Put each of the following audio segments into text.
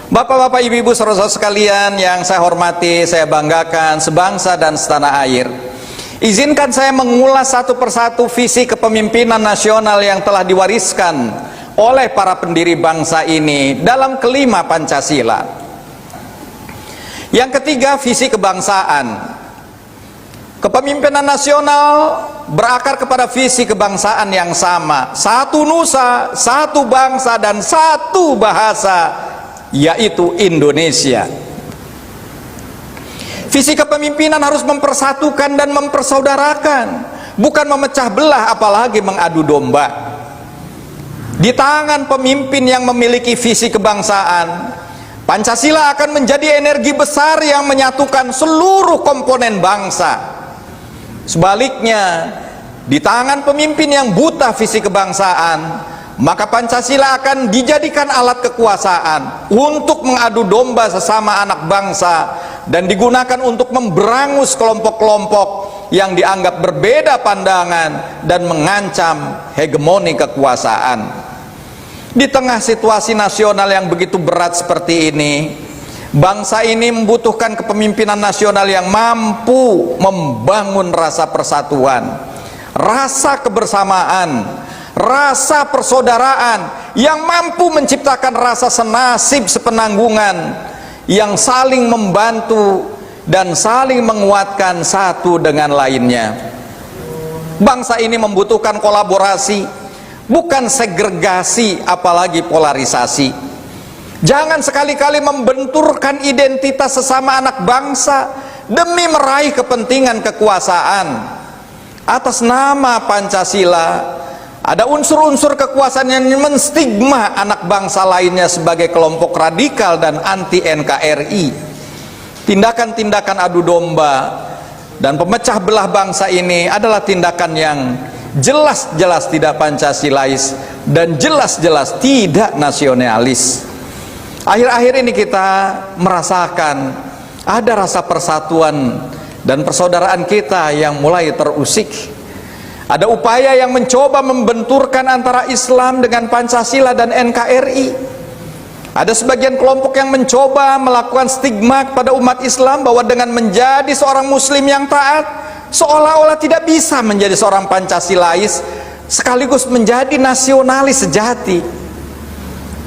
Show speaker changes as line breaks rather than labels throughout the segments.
Bapak-bapak, ibu-ibu, saudara-saudara sekalian yang saya hormati, saya banggakan sebangsa dan setanah air. Izinkan saya mengulas satu persatu visi kepemimpinan nasional yang telah diwariskan oleh para pendiri bangsa ini dalam kelima Pancasila. Yang ketiga, visi kebangsaan. Kepemimpinan nasional berakar kepada visi kebangsaan yang sama, satu nusa, satu bangsa, dan satu bahasa, yaitu Indonesia. Visi kepemimpinan harus mempersatukan dan mempersaudarakan, bukan memecah belah apalagi mengadu domba. Di tangan pemimpin yang memiliki visi kebangsaan, Pancasila akan menjadi energi besar yang menyatukan seluruh komponen bangsa. Sebaliknya, di tangan pemimpin yang buta visi kebangsaan, maka Pancasila akan dijadikan alat kekuasaan untuk mengadu domba sesama anak bangsa dan digunakan untuk memberangus kelompok-kelompok yang dianggap berbeda pandangan dan mengancam hegemoni kekuasaan. Di tengah situasi nasional yang begitu berat seperti ini, bangsa ini membutuhkan kepemimpinan nasional yang mampu membangun rasa persatuan, rasa kebersamaan, rasa persaudaraan, yang mampu menciptakan rasa senasib sepenanggungan, yang saling membantu dan saling menguatkan satu dengan lainnya. Bangsa ini membutuhkan kolaborasi, bukan segregasi apalagi polarisasi. Jangan sekali-kali membenturkan identitas sesama anak bangsa demi meraih kepentingan kekuasaan. Atas nama Pancasila, ada unsur-unsur kekuasaan yang menstigma anak bangsa lainnya sebagai kelompok radikal dan anti NKRI. Tindakan-tindakan adu domba dan pemecah belah bangsa ini adalah tindakan yang jelas-jelas tidak Pancasilais dan jelas-jelas tidak nasionalis. Akhir-akhir ini kita merasakan ada rasa persatuan dan persaudaraan kita yang mulai terusik. Ada upaya yang mencoba membenturkan antara Islam dengan Pancasila dan NKRI. Ada sebagian kelompok yang mencoba melakukan stigma kepada umat Islam bahwa dengan menjadi seorang muslim yang taat, seolah-olah tidak bisa menjadi seorang Pancasilais sekaligus menjadi nasionalis sejati.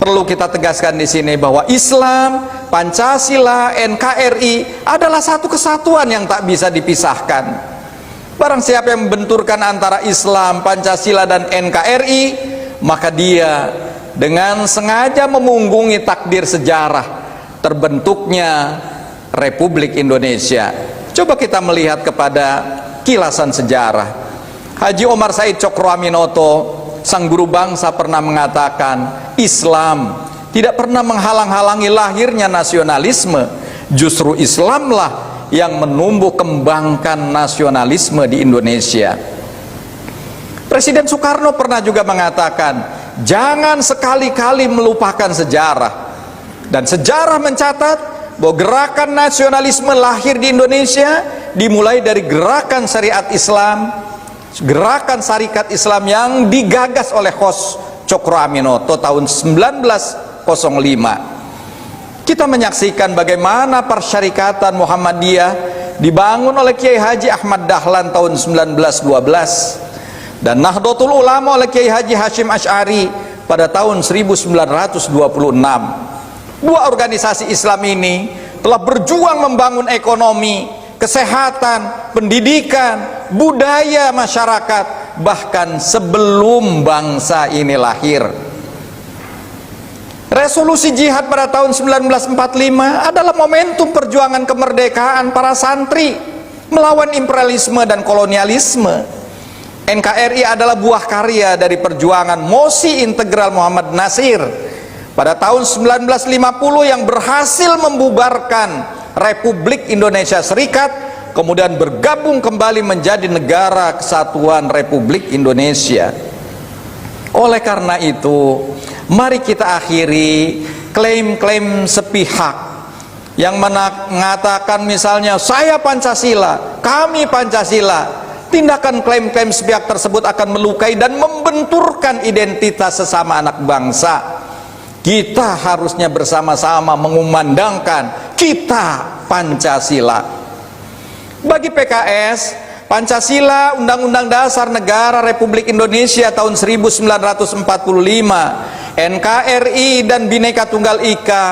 Perlu kita tegaskan di sini bahwa Islam, Pancasila, NKRI adalah satu kesatuan yang tak bisa dipisahkan. Barang siapa yang membenturkan antara Islam, Pancasila, dan NKRI, maka dia dengan sengaja memunggungi takdir sejarah terbentuknya Republik Indonesia. Coba kita melihat kepada kilasan sejarah. Haji Omar Said Cokroaminoto, sang guru bangsa, pernah mengatakan, Islam tidak pernah menghalang-halangi lahirnya nasionalisme, justru Islamlah yang menumbuh kembangkan nasionalisme di Indonesia. Presiden Soekarno pernah juga mengatakan, jangan sekali-kali melupakan sejarah. Dan sejarah mencatat bahwa gerakan nasionalisme lahir di Indonesia dimulai dari gerakan syariat Islam, gerakan syarikat Islam yang digagas oleh Khos Cokroaminoto tahun 1905. Kita menyaksikan bagaimana persyarikatan Muhammadiyah dibangun oleh Kiai Haji Ahmad Dahlan tahun 1912 dan Nahdlatul Ulama oleh Kiai Haji Hashim Asy'ari pada tahun 1926. Dua organisasi Islam ini telah berjuang membangun ekonomi, kesehatan, pendidikan, budaya masyarakat bahkan sebelum bangsa ini lahir. Resolusi jihad pada tahun 1945 adalah momentum perjuangan kemerdekaan para santri melawan imperialisme dan kolonialisme. NKRI adalah buah karya dari perjuangan Mosi Integral Muhammad Nasir pada tahun 1950 yang berhasil membubarkan Republik Indonesia Serikat, kemudian bergabung kembali menjadi Negara Kesatuan Republik Indonesia. Oleh karena itu, mari kita akhiri klaim-klaim sepihak yang mengatakan misalnya saya Pancasila, kami Pancasila. Tindakan klaim-klaim sepihak tersebut akan melukai dan membenturkan identitas sesama anak bangsa. Kita harusnya bersama-sama mengumandangkan kita Pancasila. Bagi PKS, Pancasila, Undang-Undang Dasar Negara Republik Indonesia tahun 1945, NKRI dan Bhinneka Tunggal Ika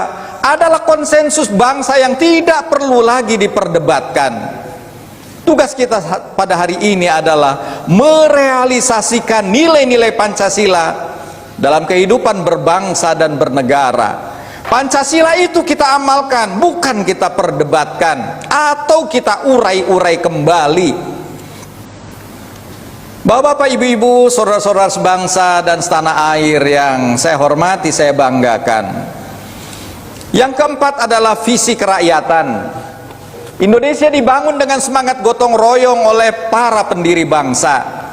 adalah konsensus bangsa yang tidak perlu lagi diperdebatkan. Tugas kita pada hari ini adalah merealisasikan nilai-nilai Pancasila dalam kehidupan berbangsa dan bernegara. Pancasila itu kita amalkan, bukan kita perdebatkan atau kita urai-urai kembali. Bapak-bapak, ibu-ibu, saudara-saudara sebangsa dan setanah air yang saya hormati, saya banggakan. Yang keempat adalah visi kerakyatan. Indonesia dibangun dengan semangat gotong royong oleh para pendiri bangsa.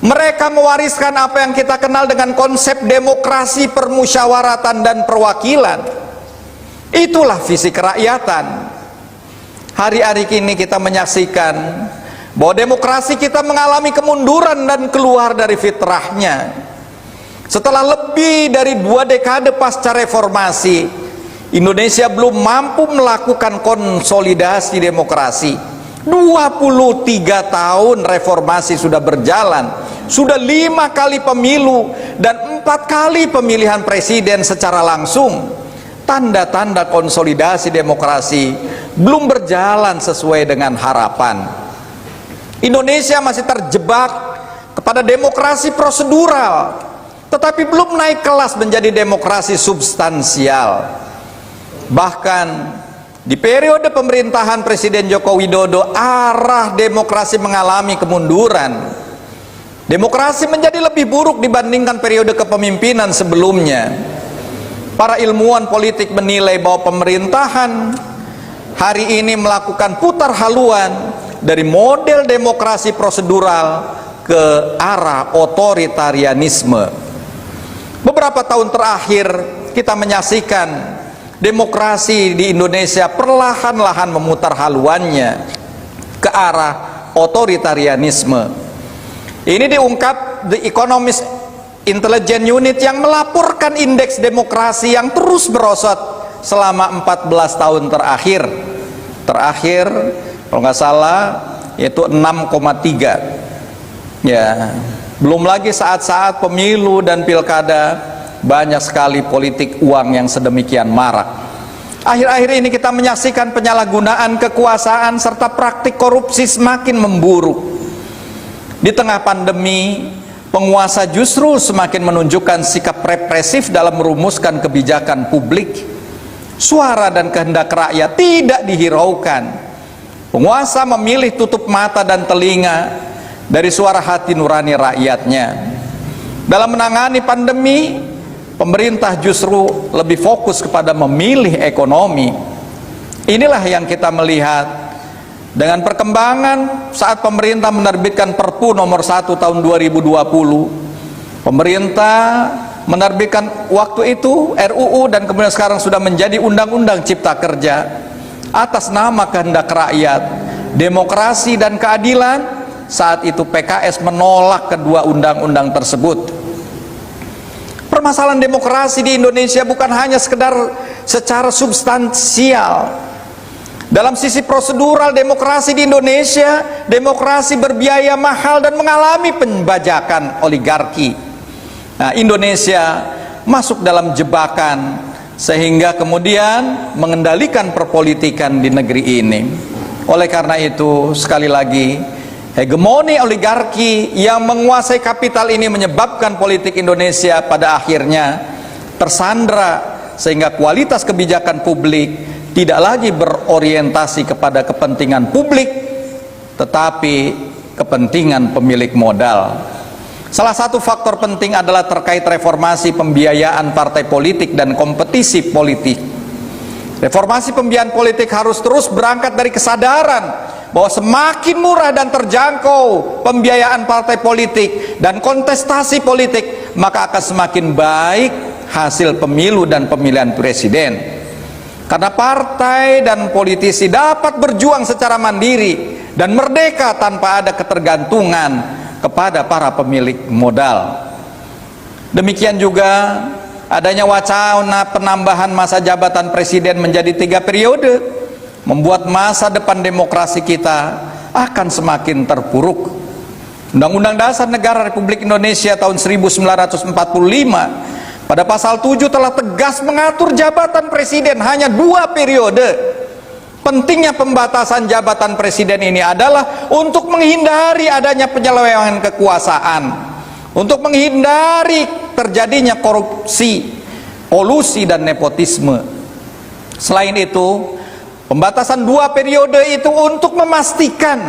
Mereka mewariskan apa yang kita kenal dengan konsep demokrasi, permusyawaratan dan perwakilan. Itulah visi kerakyatan. Hari-hari ini kita menyaksikan bahwa demokrasi kita mengalami kemunduran dan keluar dari fitrahnya. Setelah lebih dari 2 dekade pasca reformasi, Indonesia belum mampu melakukan konsolidasi demokrasi. 23 tahun reformasi sudah berjalan, sudah 5 kali pemilu dan 4 kali pemilihan presiden secara langsung. Tanda-tanda konsolidasi demokrasi belum berjalan sesuai dengan harapan. Indonesia masih terjebak kepada demokrasi prosedural, tetapi belum naik kelas menjadi demokrasi substansial. Bahkan di periode pemerintahan Presiden Joko Widodo, arah demokrasi mengalami kemunduran. Demokrasi menjadi lebih buruk dibandingkan periode kepemimpinan sebelumnya. Para ilmuwan politik menilai bahwa pemerintahan hari ini melakukan putar haluan dari model demokrasi prosedural ke arah otoritarianisme. Beberapa tahun terakhir kita menyaksikan demokrasi di Indonesia perlahan-lahan memutar haluannya ke arah otoritarianisme. Ini diungkap The Economist Intelligence Unit yang melaporkan indeks demokrasi yang terus merosot selama 14 tahun terakhir. Kalau nggak salah yaitu 6,3. Ya, belum lagi saat-saat pemilu dan pilkada banyak sekali politik uang yang sedemikian marak. Akhir-akhir ini kita menyaksikan penyalahgunaan kekuasaan serta praktik korupsi semakin memburuk. Di tengah pandemi, penguasa justru semakin menunjukkan sikap represif dalam merumuskan kebijakan publik. Suara dan kehendak rakyat tidak dihiraukan. Penguasa memilih tutup mata dan telinga dari suara hati nurani rakyatnya. Dalam menangani pandemi, pemerintah justru lebih fokus kepada memilih ekonomi. Inilah yang kita melihat dengan perkembangan saat pemerintah menerbitkan Perpu nomor 1 tahun 2020. Pemerintah menerbitkan waktu itu RUU dan kemudian sekarang sudah menjadi Undang-Undang Cipta Kerja atas nama kehendak rakyat, demokrasi dan keadilan. Saat itu PKS menolak kedua undang-undang tersebut. Permasalahan demokrasi di Indonesia bukan hanya sekedar secara substansial. Dalam sisi prosedural demokrasi di Indonesia, demokrasi berbiaya mahal dan mengalami pembajakan oligarki. Nah, Indonesia masuk dalam jebakan sehingga kemudian mengendalikan perpolitikan di negeri ini. Oleh karena itu, sekali lagi, hegemoni oligarki yang menguasai kapital ini menyebabkan politik Indonesia pada akhirnya tersandra sehingga kualitas kebijakan publik tidak lagi berorientasi kepada kepentingan publik tetapi kepentingan pemilik modal. Salah satu faktor penting adalah terkait reformasi pembiayaan partai politik dan kompetisi politik. Reformasi pembiayaan politik harus terus berangkat dari kesadaran bahwa semakin murah dan terjangkau pembiayaan partai politik dan kontestasi politik, maka akan semakin baik hasil pemilu dan pemilihan presiden. Karena partai dan politisi dapat berjuang secara mandiri dan merdeka tanpa ada ketergantungan kepada para pemilik modal. Demikian juga adanya wacana penambahan masa jabatan presiden menjadi 3 periode, membuat masa depan demokrasi kita akan semakin terpuruk. Undang-Undang Dasar Negara Republik Indonesia tahun 1945 pada pasal 7 telah tegas mengatur jabatan presiden hanya 2 periode. Pentingnya pembatasan jabatan presiden ini adalah untuk menghindari adanya penyelewengan kekuasaan, untuk menghindari terjadinya korupsi, kolusi, dan nepotisme. Selain itu, pembatasan 2 periode itu untuk memastikan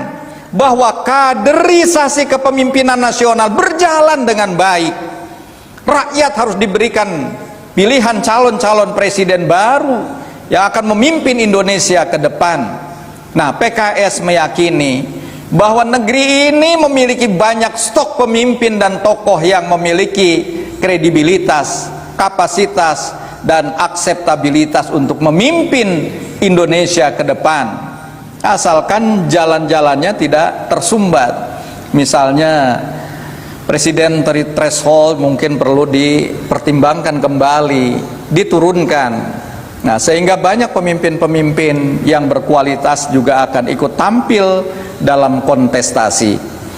bahwa kaderisasi kepemimpinan nasional berjalan dengan baik. Rakyat harus diberikan pilihan calon-calon presiden baru yang akan memimpin Indonesia ke depan. Nah, PKS meyakini bahwa negeri ini memiliki banyak stok pemimpin dan tokoh yang memiliki kredibilitas, kapasitas, dan akseptabilitas untuk memimpin Indonesia ke depan, asalkan jalan-jalannya tidak tersumbat. Misalnya presidency threshold mungkin perlu dipertimbangkan kembali, diturunkan. Nah, sehingga banyak pemimpin-pemimpin yang berkualitas juga akan ikut tampil dalam kontestasi.